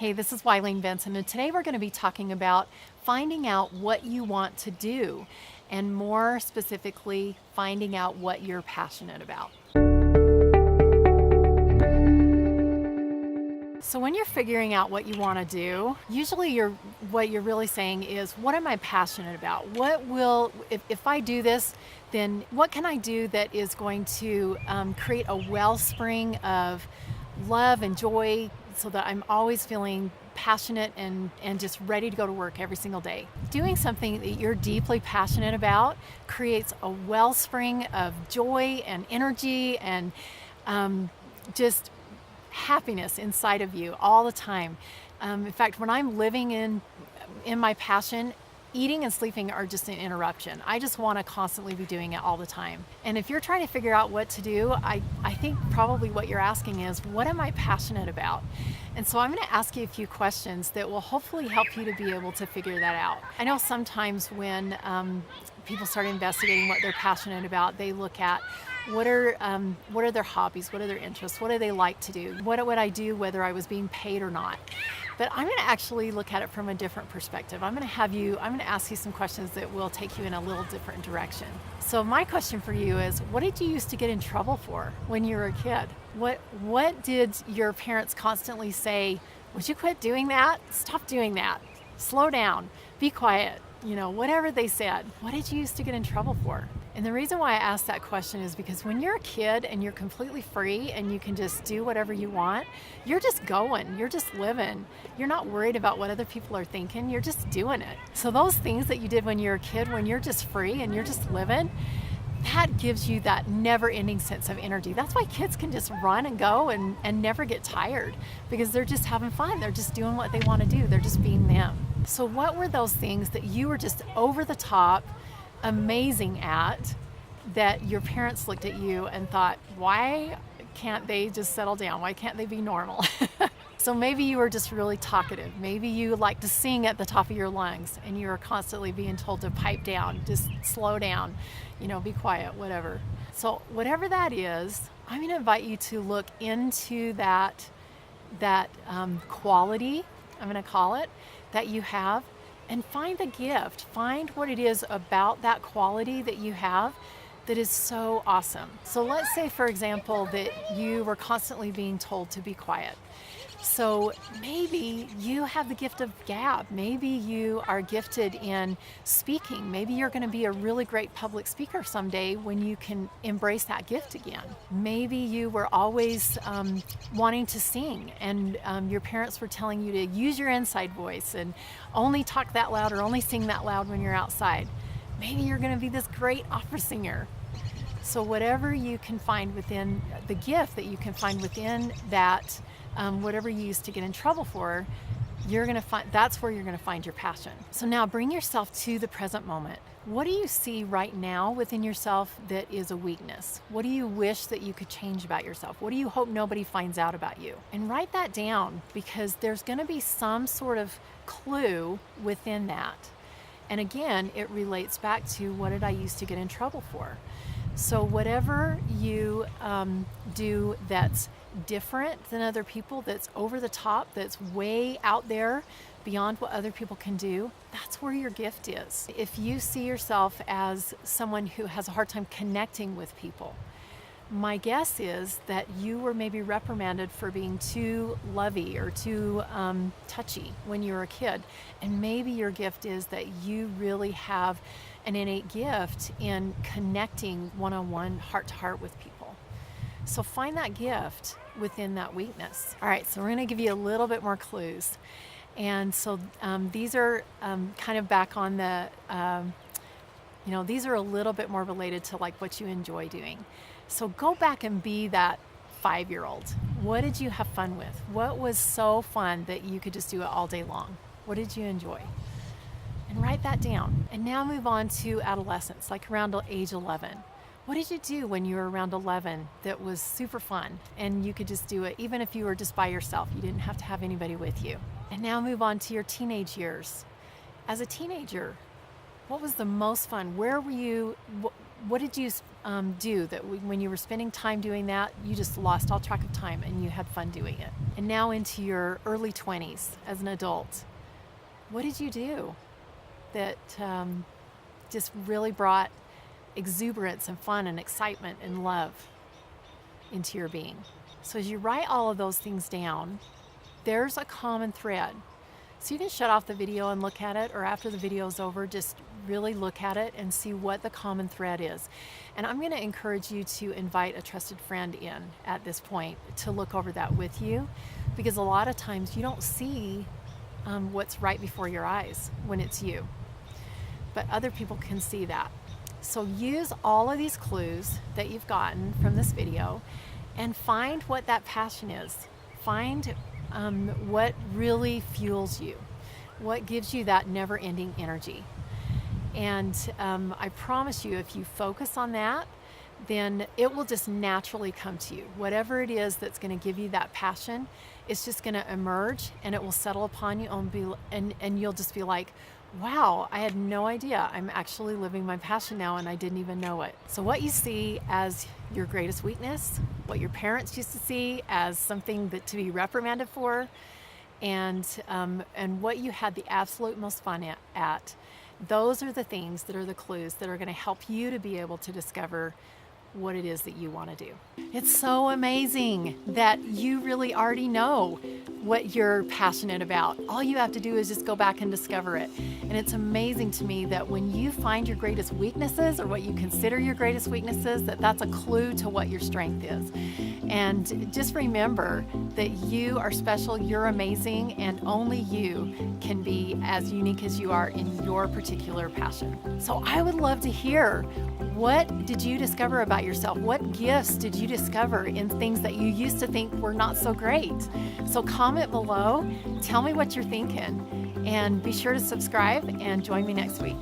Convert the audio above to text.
Hey, this is Wylene Benson, and today we're going to be talking about finding out what you want to do, and more specifically, finding out what you're passionate about. So when you're figuring out what you want to do, usually what you're really saying is, what am I passionate about? If I do this, then what can I do that is going to create a wellspring of love and joy so that I'm always feeling passionate and just ready to go to work every single day. Doing something that you're deeply passionate about creates a wellspring of joy and energy and just happiness inside of you all the time. In fact, when I'm living in my passion, eating and sleeping are just an interruption. I just want to constantly be doing it all the time. And if you're trying to figure out what to do, I think probably what you're asking is, what am I passionate about? And so I'm going to ask you a few questions that will hopefully help you to be able to figure that out. I know sometimes when people start investigating what they're passionate about, they look at what are their hobbies, what are their interests, what do they like to do, what would I do whether I was being paid or not. But I'm going to actually look at it from a different perspective. I'm going to ask you some questions that will take you in a little different direction. So my question for you is, what did you used to get in trouble for when you were a kid? What did your parents constantly say? Would you quit doing that? Stop doing that. Slow down. Be quiet. Whatever they said. What did you used to get in trouble for? And the reason why I ask that question is because when you're a kid and you're completely free and you can just do whatever you want, you're just going, you're just living. You're not worried about what other people are thinking, you're just doing it. So those things that you did when you're a kid, when you're just free and you're just living, that gives you that never-ending sense of energy. That's why kids can just run and go and never get tired, because they're just having fun. They're just doing what they want to do. They're just being them. So what were those things that you were just over the top amazing at, that your parents looked at you and thought, why can't they just settle down? Why can't they be normal? So maybe you were just really talkative. Maybe you like to sing at the top of your lungs and you were constantly being told to pipe down, just slow down, be quiet, whatever. So whatever that is, I'm going to invite you to look into that quality, I'm going to call it, that you have, and find the gift. Find what it is about that quality that you have that is so awesome. So let's say, for example, that you were constantly being told to be quiet. So maybe you have the gift of gab. Maybe you are gifted in speaking. Maybe you're going to be a really great public speaker someday when you can embrace that gift again. Maybe you were always wanting to sing, and your parents were telling you to use your inside voice and only talk that loud or only sing that loud when you're outside. Maybe you're going to be this great opera singer. So whatever you can find within the gift that you can find within that, whatever you used to get in trouble for, that's where you're going to find your passion. So now bring yourself to the present moment. What do you see right now within yourself that is a weakness? What do you wish that you could change about yourself? What do you hope nobody finds out about you? And write that down, because there's going to be some sort of clue within that. And again, it relates back to, what did I used to get in trouble for? So whatever you do that's different than other people, that's over the top, that's way out there beyond what other people can do, that's where your gift is. If you see yourself as someone who has a hard time connecting with people, my guess is that you were maybe reprimanded for being too lovey or too touchy when you were a kid. And maybe your gift is that you really have an innate gift in connecting one-on-one, heart-to-heart with people. So find that gift within that weakness. All right, so we're going to give you a little bit more clues. And so these are kind of back on the, these are a little bit more related to like what you enjoy doing. So go back and be that 5-year-old. What did you have fun with? What was so fun that you could just do it all day long? What did you enjoy? And write that down. And now move on to adolescence, like around age 11. What did you do when you were around 11 that was super fun and you could just do it even if you were just by yourself? You didn't have to have anybody with you. And now move on to your teenage years. As a teenager, what was the most fun? Where were you? What did you do that when you were spending time doing that, you just lost all track of time and you had fun doing it? And now into your early 20s as an adult, what did you do that just really brought exuberance and fun and excitement and love into your being? So as you write all of those things down, there's a common thread. So you can shut off the video and look at it, or after the video is over, just really look at it and see what the common thread is. And I'm going to encourage you to invite a trusted friend in at this point to look over that with you, because a lot of times you don't see what's right before your eyes when it's you, but other people can see that. So use all of these clues that you've gotten from this video and find what that passion is. Find what really fuels you, what gives you that never-ending energy. And I promise you, if you focus on that, then it will just naturally come to you. Whatever it is that's going to give you that passion, it's just going to emerge and it will settle upon you and you'll just be like, wow, I had no idea. I'm actually living my passion now and I didn't even know it. So what you see as your greatest weakness, what your parents used to see as something that to be reprimanded for, and what you had the absolute most fun at, those are the things that are the clues that are going to help you to be able to discover what it is that you want to do. It's so amazing that you really already know what you're passionate about. All you have to do is just go back and discover it. And it's amazing to me that when you find your greatest weaknesses, or what you consider your greatest weaknesses, that's a clue to what your strength is. And just remember that you are special, you're amazing, and only you can be as unique as you are in your particular passion. So I would love to hear, what did you discover about yourself? What gifts did you discover in things that you used to think were not so great? So comment below, tell me what you're thinking, and be sure to subscribe and join me next week.